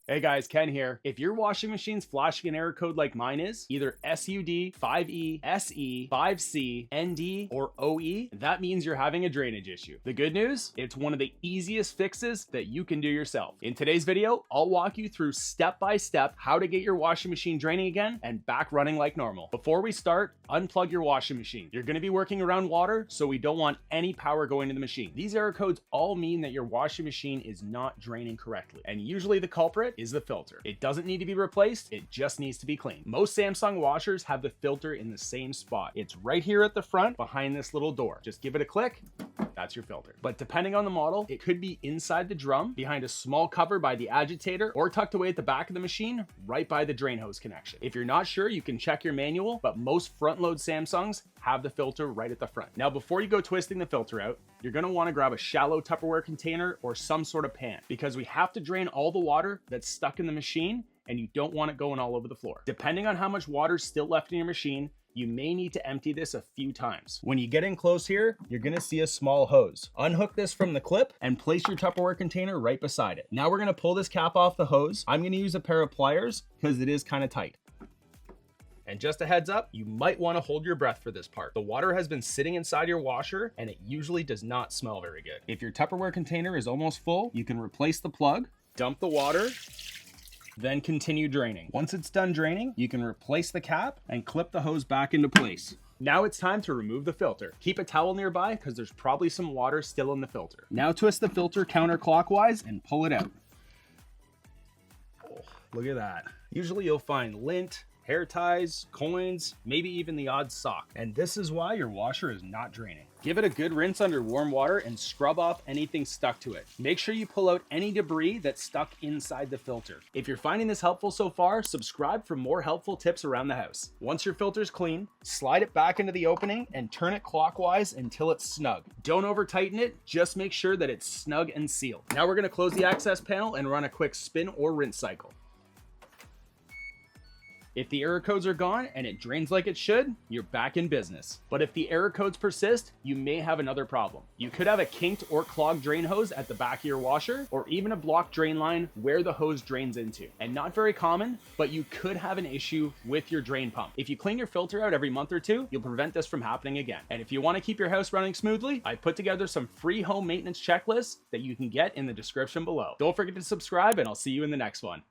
Hey guys, Ken here. If your washing machine's flashing an error code like mine is, either SUD, 5E, SE, 5C, ND, or OE, that means you're having a drainage issue. The good news? It's one of the easiest fixes that you can do yourself. In today's video, I'll walk you through step by step how to get your washing machine draining again and back running like normal. Before we start, unplug your washing machine. You're gonna be working around water, so we don't want any power going to the machine. These error codes all mean that your washing machine is not draining correctly, and usually the culprit is the filter. It doesn't need to be replaced, it just needs to be cleaned. Most Samsung washers have the filter in the same spot. It's right here at the front behind this little door. Just give it a click. That's your filter. But depending on the model, it could be inside the drum, behind a small cover by the agitator, or tucked away at the back of the machine, right by the drain hose connection. If you're not sure, you can check your manual, but most front load Samsungs have the filter right at the front. Now, before you go twisting the filter out, you're gonna wanna grab a shallow Tupperware container or some sort of pan, because we have to drain all the water that's stuck in the machine, and you don't want it going all over the floor. Depending on how much water's still left in your machine, you may need to empty this a few times. When you get in close here, you're gonna see a small hose. Unhook this from the clip and place your Tupperware container right beside it. Now we're gonna pull this cap off the hose. I'm gonna use a pair of pliers because it is kind of tight. And just a heads up, you might want to hold your breath for this part. The water has been sitting inside your washer and it usually does not smell very good. If your Tupperware container is almost full, you can replace the plug, dump the water, then continue draining. Once it's done draining, you can replace the cap and clip the hose back into place. Now it's time to remove the filter. Keep a towel nearby because there's probably some water still in the filter. Now twist the filter counterclockwise and pull it out. Oh, look at that. Usually you'll find lint, hair ties, coins, maybe even the odd sock. And this is why your washer is not draining. Give it a good rinse under warm water and scrub off anything stuck to it. Make sure you pull out any debris that's stuck inside the filter. If you're finding this helpful so far, subscribe for more helpful tips around the house. Once your filter's clean, slide it back into the opening and turn it clockwise until it's snug. Don't over tighten it, just make sure that it's snug and sealed. Now we're gonna close the access panel and run a quick spin or rinse cycle. If the error codes are gone and it drains like it should, you're back in business. But if the error codes persist, you may have another problem. You could have a kinked or clogged drain hose at the back of your washer, or even a blocked drain line where the hose drains into. And not very common, but you could have an issue with your drain pump. If you clean your filter out every month or two, you'll prevent this from happening again. And if you want to keep your house running smoothly, I put together some free home maintenance checklists that you can get in the description below. Don't forget to subscribe, and I'll see you in the next one.